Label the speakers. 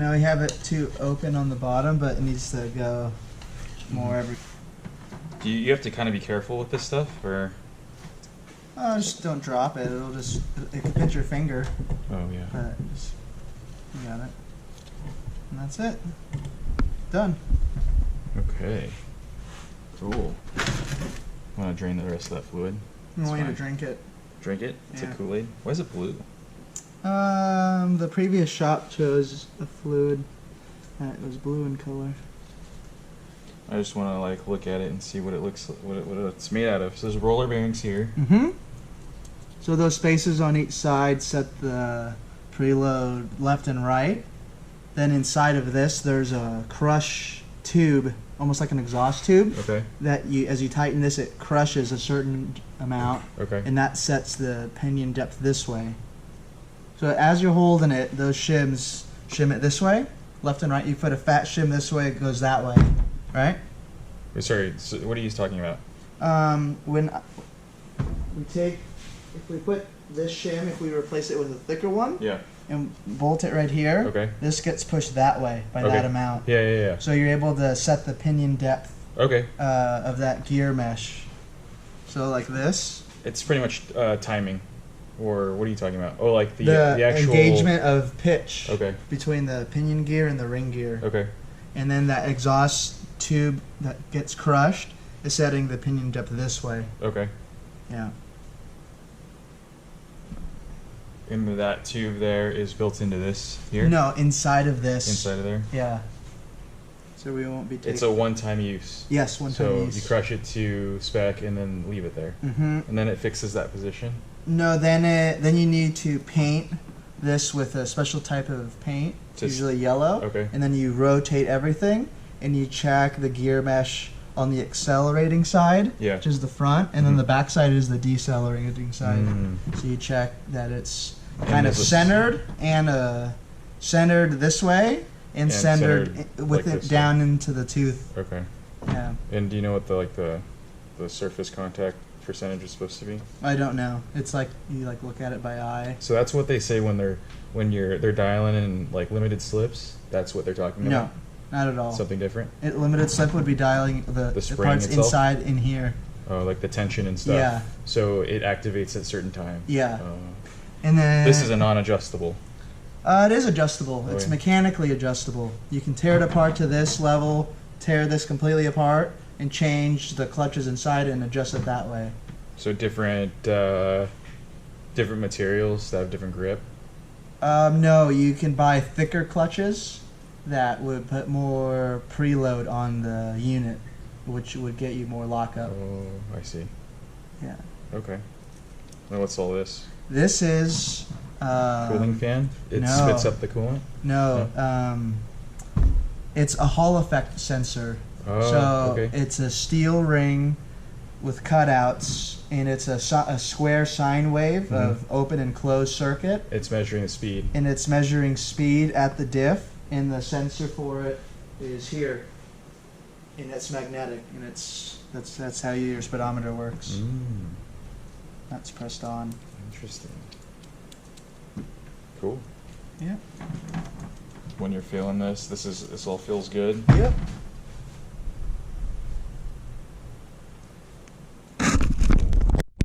Speaker 1: No, we have it too open on the bottom, but it needs to go more every.
Speaker 2: Do you have to kind of be careful with this stuff, or?
Speaker 1: Just don't drop it. It can pinch your finger.
Speaker 2: Oh yeah.
Speaker 1: But just, you got it. And that's it. Done.
Speaker 2: Okay. Cool. I want to drain the rest of that fluid.
Speaker 1: I want you to drink it.
Speaker 2: Drink it? It's a
Speaker 1: Yeah.
Speaker 2: Kool-Aid? Why is it blue?
Speaker 1: The previous shop chose a fluid that was blue in color.
Speaker 2: I just want to like look at it and see what it looks, what it's made out of. So there's roller bearings here.
Speaker 1: Mm-hmm. So those spaces on each side set the preload left and right. Then inside of this, there's a crush tube, almost like an exhaust tube.
Speaker 2: Okay.
Speaker 1: That you, as you tighten this, it crushes a certain amount.
Speaker 2: Okay.
Speaker 1: And that sets the pinion depth this way. So as you're holding it, those shims shim it this way, left and right. You put a fat shim this way, it goes that way, right?
Speaker 2: Sorry, so what are you talking about?
Speaker 1: When we take, if we put this shim, if we replace it with a thicker one,
Speaker 2: Yeah.
Speaker 1: and bolt it right here,
Speaker 2: Okay.
Speaker 1: this gets pushed that way by
Speaker 2: Okay.
Speaker 1: that amount.
Speaker 2: Yeah.
Speaker 1: So you're able to set the pinion depth
Speaker 2: Okay.
Speaker 1: of that gear mesh. So like this.
Speaker 2: It's pretty much timing, or what are you talking about? Oh, like the actual
Speaker 1: engagement of pitch
Speaker 2: Okay.
Speaker 1: between the pinion gear and the ring gear.
Speaker 2: Okay.
Speaker 1: And then that exhaust tube that gets crushed is setting the pinion depth this way.
Speaker 2: Okay.
Speaker 1: Yeah.
Speaker 2: And that tube there is built into this here?
Speaker 1: No, inside of this.
Speaker 2: Inside of there?
Speaker 1: Yeah. So we won't be taking.
Speaker 2: It's a one-time use.
Speaker 1: Yes, one-time use.
Speaker 2: So you crush it to spec and then leave it there.
Speaker 1: Mm-hmm.
Speaker 2: And then it fixes that position?
Speaker 1: No, then you need to paint this with a special type of paint, usually yellow.
Speaker 2: Okay.
Speaker 1: And then you rotate everything, and you check the gear mesh on the accelerating side,
Speaker 2: Yeah.
Speaker 1: which is the front, and then the back side is the decelerating side.
Speaker 2: Mm.
Speaker 1: So you check that it's
Speaker 2: And
Speaker 1: kind of
Speaker 2: this is-
Speaker 1: centered and centered this way and centered with
Speaker 2: like
Speaker 1: it
Speaker 2: this
Speaker 1: down into the tooth.
Speaker 2: Okay.
Speaker 1: Yeah.
Speaker 2: And do you know what the surface contact percentage is supposed to be?
Speaker 1: I don't know. It's like you look at it by eye.
Speaker 2: So that's what they say when they're dialing in like limited slips. That's what they're talking
Speaker 1: No,
Speaker 2: about.
Speaker 1: not at all.
Speaker 2: Something different.
Speaker 1: Limited slip would be dialing the
Speaker 2: spring
Speaker 1: parts
Speaker 2: itself?
Speaker 1: inside in here.
Speaker 2: Oh, like the tension and stuff.
Speaker 1: Yeah.
Speaker 2: So it activates at certain times.
Speaker 1: Yeah. And then
Speaker 2: This is a non-adjustable.
Speaker 1: it is adjustable. It's
Speaker 2: Okay.
Speaker 1: mechanically adjustable. You can tear it apart to this level, tear this completely apart, and change the clutches inside and adjust it that way.
Speaker 2: So different materials that have different grip.
Speaker 1: No, you can buy thicker clutches that would put more preload on the unit, which would get you more lockup.
Speaker 2: Oh, I see.
Speaker 1: Yeah.
Speaker 2: Okay. Now what's all this?
Speaker 1: This is
Speaker 2: Cooling fan? It
Speaker 1: no.
Speaker 2: spits up the coolant?
Speaker 1: No, it's a Hall effect sensor.
Speaker 2: Oh,
Speaker 1: So
Speaker 2: okay.
Speaker 1: it's a steel ring with cutouts, and it's a square sine wave of open and closed circuit,
Speaker 2: It's measuring the speed.
Speaker 1: and it's measuring speed at the diff, and the sensor for it is here, and it's magnetic, and that's how your speedometer works. That's pressed on.
Speaker 2: Interesting. Cool.
Speaker 1: Yeah.
Speaker 2: When you're feeling this all feels good.
Speaker 1: Yep.